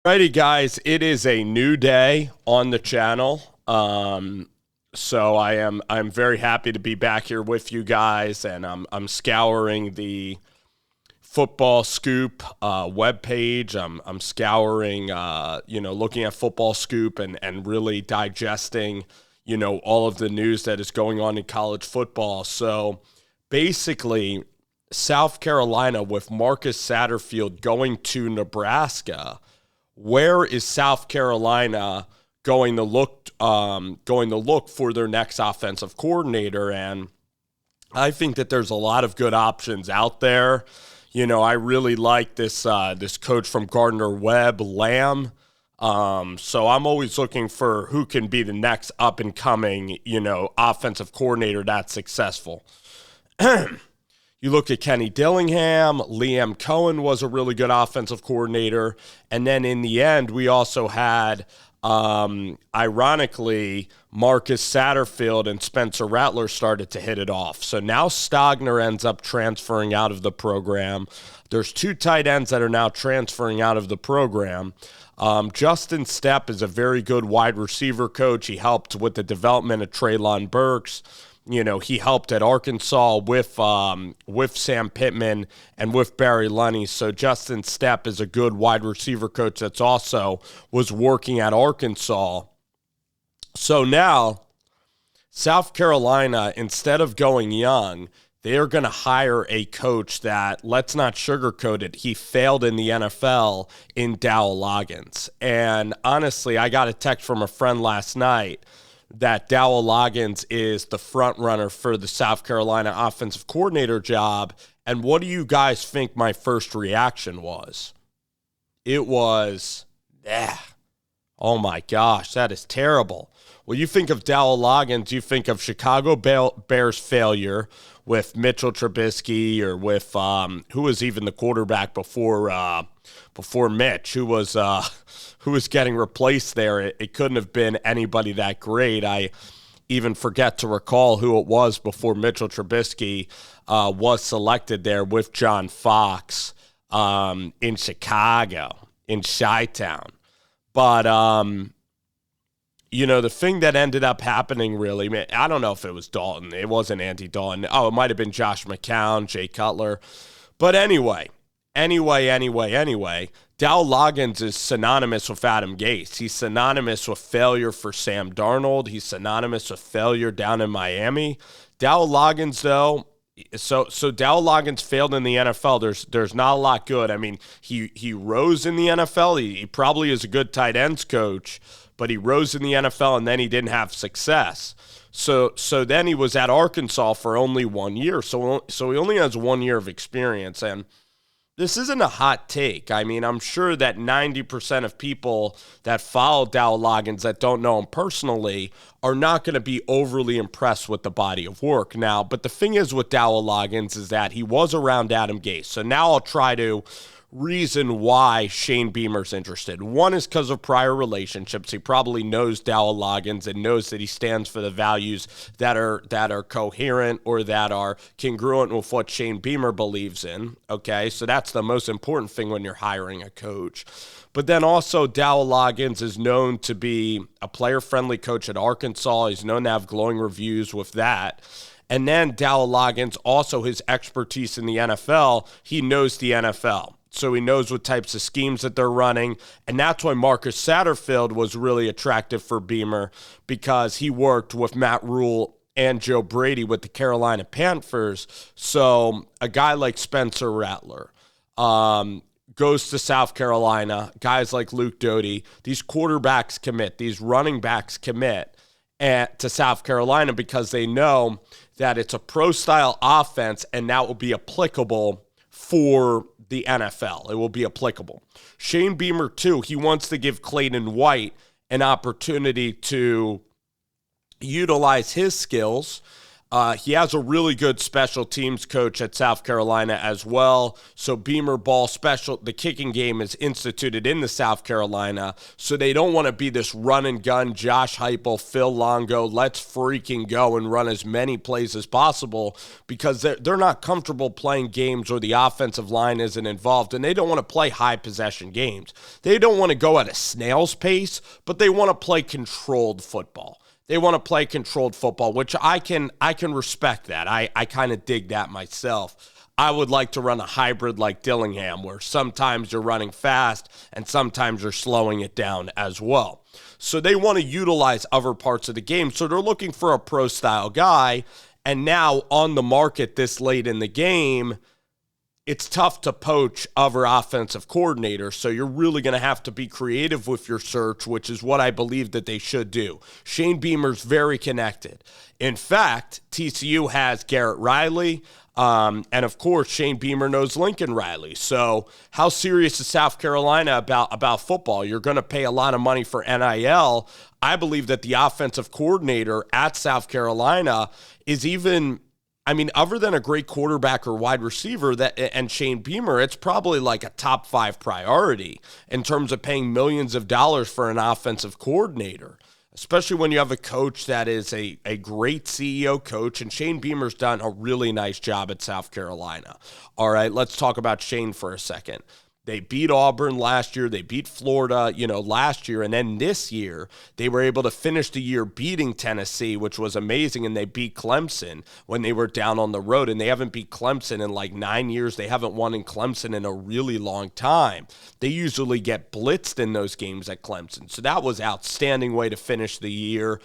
Righty, guys, it is a new day on the channel. So I'm very happy to be back here with you guys, and I'm scouring the Football Scoop webpage. I'm scouring, looking at Football Scoop and really digesting, all of the news that is going on in college football. So basically, South Carolina with Marcus Satterfeld going to Nebraska. Where is South Carolina going to look for their next offensive coordinator? And I think that there's a lot of good options out there. I really like this coach from Gardner-Webb, Lamb. So I'm always looking for who can be the next up and coming, offensive coordinator that's successful. You look at Kenny Dillingham, Liam Cohen was a really good offensive coordinator. And then in the end, we also had, ironically, Marcus Satterfield and Spencer Rattler started to hit it off. So now Stogner ends up transferring out of the program. There's two tight ends that are now transferring out of the program. Justin Stepp is a very good wide receiver coach. He helped with the development of Treylon Burks. He helped at Arkansas with Sam Pittman and with Barry Lunny. So Justin Stepp is a good wide receiver coach that's also was working at Arkansas. So now South Carolina, instead of going young, they are going to hire a coach that, let's not sugarcoat it, he failed in the NFL in Dowell Loggains. And honestly, I got a text from a friend last night that Dowell Loggains is the front runner for the South Carolina offensive coordinator job. And what do you guys think my first reaction was? It was, oh my gosh, that is terrible. Well, you think of Dowell Loggains, you think of Chicago Bears failure with Mitchell Trubisky, or with who was even the quarterback before Mitch, who was getting replaced there. It couldn't have been anybody that great. I even forget to recall who it was before Mitchell Trubisky was selected there with John Fox in Chicago, in Chi-Town. But the thing that ended up happening, really, I don't know if it was Dalton. It wasn't Andy Dalton. Oh, it might have been Josh McCown, Jay Cutler. But anyway, Dowell Loggains is synonymous with Adam Gase. He's synonymous with failure for Sam Darnold. He's synonymous with failure down in Miami. Dowell Loggains, though, so Dowell Loggains failed in the NFL. There's not a lot good. I mean, he rose in the NFL. He probably is a good tight ends coach, but he rose in the NFL and then he didn't have success. So then he was at Arkansas for only 1 year. So he only has 1 year of experience. And this isn't a hot take. I mean, I'm sure that 90% of people that follow Dowell Loggains that don't know him personally are not going to be overly impressed with the body of work now. But the thing is with Dowell Loggains is that he was around Adam Gase. So now I'll try to reason why Shane Beamer's interested. One is because of prior relationships. He probably knows Dowell Loggains and knows that he stands for the values that are coherent or that are congruent with what Shane Beamer believes in. Okay, so that's the most important thing when you're hiring a coach. But then also Dowell Loggains is known to be a player-friendly coach at Arkansas. He's known to have glowing reviews with that. And then Dowell Loggains, also his expertise in the NFL, he knows the NFL. So he knows what types of schemes that they're running. And that's why Marcus Satterfield was really attractive for Beamer, because he worked with Matt Rule and Joe Brady with the Carolina Panthers. So a guy like Spencer Rattler goes to South Carolina. Guys like Luke Doty, these quarterbacks commit, these running backs commit to South Carolina because they know that it's a pro-style offense and that will be applicable for the NFL. It will be applicable. Shane Beamer, too, he wants to give Clayton White an opportunity to utilize his skills He has a really good special teams coach at South Carolina as well. So Beamerball the kicking game is instituted in the South Carolina. So they don't want to be this run and gun, Josh Heupel, Phil Longo, let's freaking go and run as many plays as possible, because they're not comfortable playing games where the offensive line isn't involved, and they don't want to play high possession games. They don't want to go at a snail's pace, but they want to play controlled football. They want to play controlled football, which I can respect that. I kind of dig that myself. I would like to run a hybrid like Dillingham, where sometimes you're running fast and sometimes you're slowing it down as well. So they want to utilize other parts of the game. So they're looking for a pro-style guy. And now on the market this late in the game, it's tough to poach other offensive coordinators, so you're really going to have to be creative with your search, which is what I believe that they should do. Shane Beamer's very connected. In fact, TCU has Garrett Riley, and of course, Shane Beamer knows Lincoln Riley. So how serious is South Carolina about football? You're going to pay a lot of money for NIL. I believe that the offensive coordinator at South Carolina is other than a great quarterback or wide receiver and Shane Beamer, it's probably like a top 5 priority in terms of paying millions of dollars for an offensive coordinator, especially when you have a coach that is a great CEO coach, and Shane Beamer's done a really nice job at South Carolina. All right, let's talk about Shane for a second. They beat Auburn last year. They beat Florida, last year. And then this year, they were able to finish the year beating Tennessee, which was amazing. And they beat Clemson when they were down on the road. And they haven't beat Clemson in like 9 years. They haven't won in Clemson in a really long time. They usually get blitzed in those games at Clemson. So that was an outstanding way to finish the year.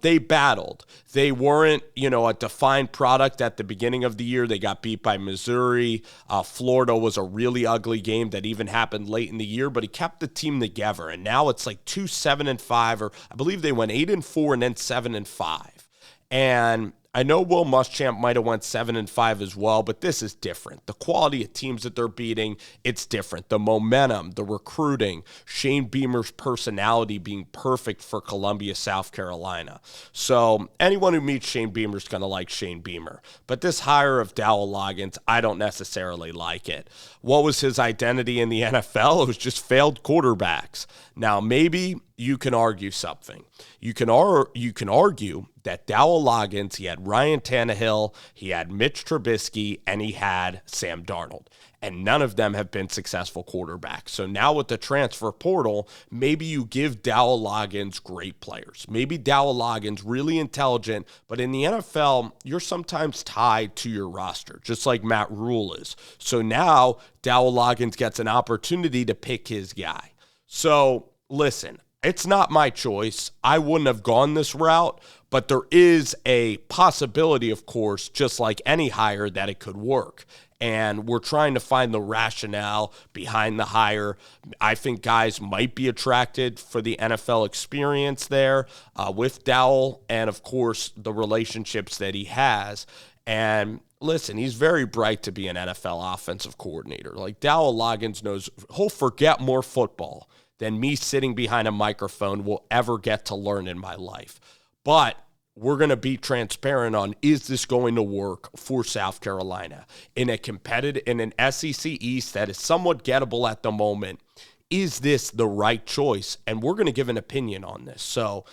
They battled. They weren't, a defined product at the beginning of the year. They got beat by Missouri. Florida was a really ugly game that even happened late in the year, but he kept the team together. And now it's like 7-5, or I believe they went 8-4 and then 7-5. And I know Will Muschamp might have went 7-5 as well, but this is different. The quality of teams that they're beating, it's different. The momentum, the recruiting, Shane Beamer's personality being perfect for Columbia, South Carolina. So anyone who meets Shane Beamer is going to like Shane Beamer. But this hire of Dowell Loggains, I don't necessarily like it. What was his identity in the NFL? It was just failed quarterbacks. Now, maybe you can argue something. You can argue that Dowell Loggains, he had Ryan Tannehill, he had Mitch Trubisky, and he had Sam Darnold. And none of them have been successful quarterbacks. So now with the transfer portal, maybe you give Dowell Loggains great players. Maybe Dowell Loggains really intelligent, but in the NFL, you're sometimes tied to your roster, just like Matt Rule is. So now Dowell Loggains gets an opportunity to pick his guy. So listen, it's not my choice. I wouldn't have gone this route, but there is a possibility, of course, just like any hire, that it could work. And we're trying to find the rationale behind the hire. I think guys might be attracted for the NFL experience there with Dowell, and, of course, the relationships that he has. And listen, he's very bright to be an NFL offensive coordinator. Like, Dowell Loggains knows he'll forget more football than me sitting behind a microphone will ever get to learn in my life. But we're going to be transparent on, is this going to work for South Carolina in an SEC East that is somewhat gettable at the moment? Is this the right choice? And we're going to give an opinion on this. So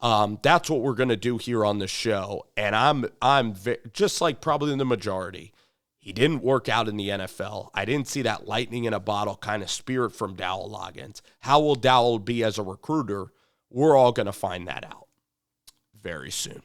that's what we're going to do here on the show. And I'm just like probably the majority. He didn't work out in the NFL. I didn't see that lightning in a bottle kind of spirit from Dowell Loggains. How will Dowell be as a recruiter? We're all going to find that out very soon.